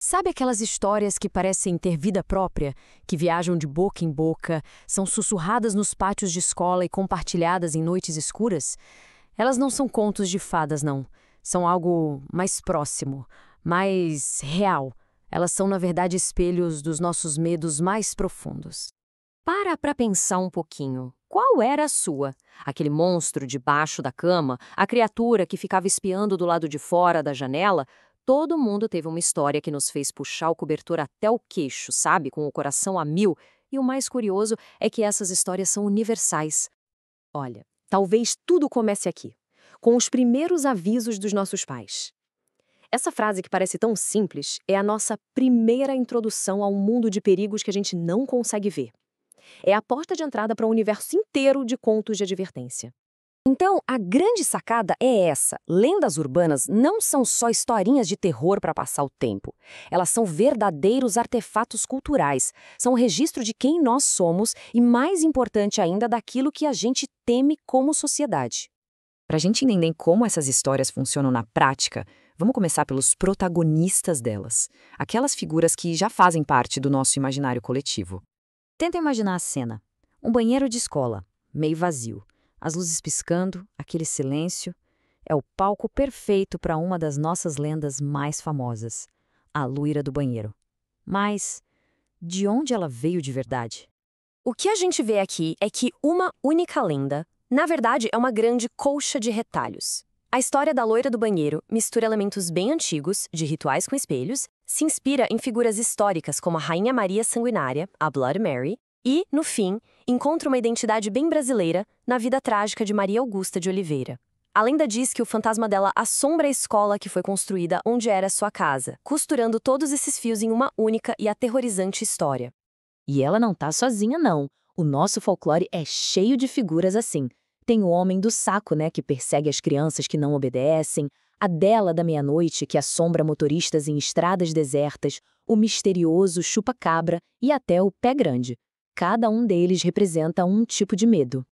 Sabe aquelas histórias que parecem ter vida própria, que viajam de boca em boca, são sussurradas nos pátios de escola e compartilhadas em noites escuras? Elas não são contos de fadas, não. São algo mais próximo, mais real. Elas são, na verdade, espelhos dos nossos medos mais profundos. Para pensar um pouquinho. Qual era a sua? Aquele monstro debaixo da cama? A criatura que ficava espiando do lado de fora da janela? Todo mundo teve uma história que nos fez puxar o cobertor até o queixo, sabe? Com o coração a mil. E o mais curioso é que essas histórias são universais. Olha, talvez tudo comece aqui, com os primeiros avisos dos nossos pais. Essa frase que parece tão simples é a nossa primeira introdução a um mundo de perigos que a gente não consegue ver. É a porta de entrada para um universo inteiro de contos de advertência. Então, a grande sacada é essa. Lendas urbanas não são só historinhas de terror para passar o tempo. Elas são verdadeiros artefatos culturais. São um registro de quem nós somos e, mais importante ainda, daquilo que a gente teme como sociedade. Para a gente entender como essas histórias funcionam na prática, vamos começar pelos protagonistas delas. Aquelas figuras que já fazem parte do nosso imaginário coletivo. Tenta imaginar a cena. Um banheiro de escola, meio vazio. As luzes piscando, aquele silêncio. É o palco perfeito para uma das nossas lendas mais famosas, a loira do banheiro. Mas de onde ela veio de verdade? O que a gente vê aqui é que uma única lenda, na verdade, é uma grande colcha de retalhos. A história da loira do banheiro mistura elementos bem antigos, de rituais com espelhos, se inspira em figuras históricas como a Rainha Maria Sanguinária, a Bloody Mary, e, no fim, encontra uma identidade bem brasileira na vida trágica de Maria Augusta de Oliveira. A lenda diz que o fantasma dela assombra a escola que foi construída onde era sua casa, costurando todos esses fios em uma única e aterrorizante história. E ela não tá sozinha, não. O nosso folclore é cheio de figuras assim. Tem o homem do saco, né, que persegue as crianças que não obedecem, a dela da meia-noite, que assombra motoristas em estradas desertas, o misterioso chupa-cabra e até o pé grande. Cada um deles representa um tipo de medo.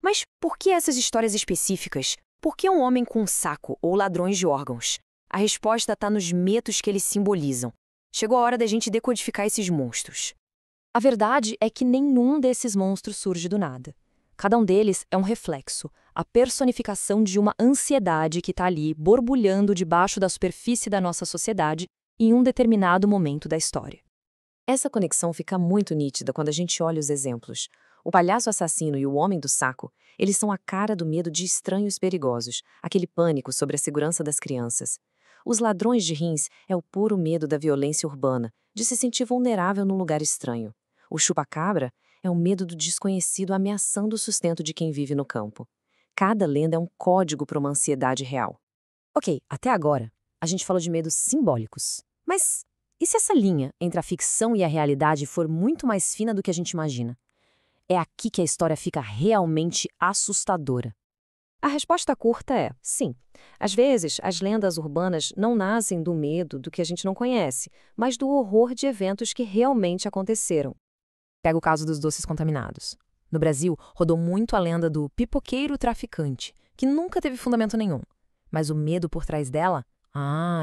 Mas por que essas histórias específicas? Por que um homem com um saco ou ladrões de órgãos? A resposta está nos medos que eles simbolizam. Chegou a hora da gente decodificar esses monstros. A verdade é que nenhum desses monstros surge do nada. Cada um deles é um reflexo, a personificação de uma ansiedade que está ali borbulhando debaixo da superfície da nossa sociedade em um determinado momento da história. Essa conexão fica muito nítida quando a gente olha os exemplos. O palhaço assassino e o homem do saco, eles são a cara do medo de estranhos perigosos, aquele pânico sobre a segurança das crianças. Os ladrões de rins é o puro medo da violência urbana, de se sentir vulnerável num lugar estranho. O chupa-cabra é o medo do desconhecido ameaçando o sustento de quem vive no campo. Cada lenda é um código para uma ansiedade real. Ok, até agora, a gente falou de medos simbólicos. Mas e se essa linha entre a ficção e a realidade for muito mais fina do que a gente imagina? É aqui que a história fica realmente assustadora. A resposta curta é sim. Às vezes, as lendas urbanas não nascem do medo do que a gente não conhece, mas do horror de eventos que realmente aconteceram. Pega o caso dos doces contaminados. No Brasil, rodou muito a lenda do pipoqueiro traficante, que nunca teve fundamento nenhum. Mas o medo por trás dela?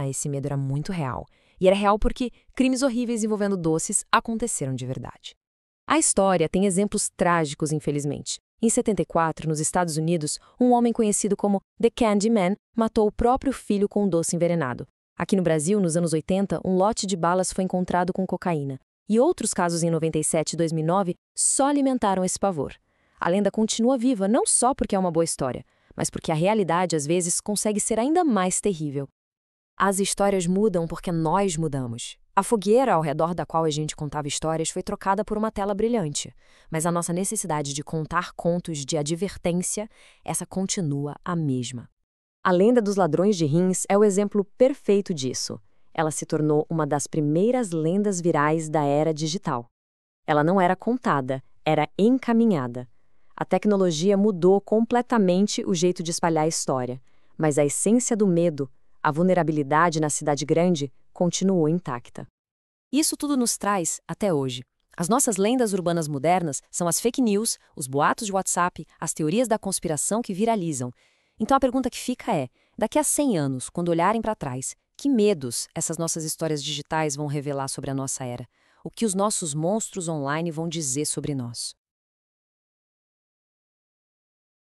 Esse medo era muito real. E era real porque crimes horríveis envolvendo doces aconteceram de verdade. A história tem exemplos trágicos, infelizmente. Em 74, nos Estados Unidos, um homem conhecido como The Candyman matou o próprio filho com um doce envenenado. Aqui no Brasil, nos anos 80, um lote de balas foi encontrado com cocaína. E outros casos em 97 e 2009 só alimentaram esse pavor. A lenda continua viva não só porque é uma boa história, mas porque a realidade, às vezes, consegue ser ainda mais terrível. As histórias mudam porque nós mudamos. A fogueira ao redor da qual a gente contava histórias foi trocada por uma tela brilhante, mas a nossa necessidade de contar contos de advertência, essa continua a mesma. A lenda dos ladrões de rins é o exemplo perfeito disso. Ela se tornou uma das primeiras lendas virais da era digital. Ela não era contada, era encaminhada. A tecnologia mudou completamente o jeito de espalhar a história, mas a essência do medo, a vulnerabilidade na cidade grande, continuou intacta. Isso tudo nos traz até hoje. As nossas lendas urbanas modernas são as fake news, os boatos de WhatsApp, as teorias da conspiração que viralizam. Então a pergunta que fica é, daqui a 100 anos, quando olharem para trás, Que medos essas nossas histórias digitais vão revelar sobre a nossa era? O que os nossos monstros online vão dizer sobre nós?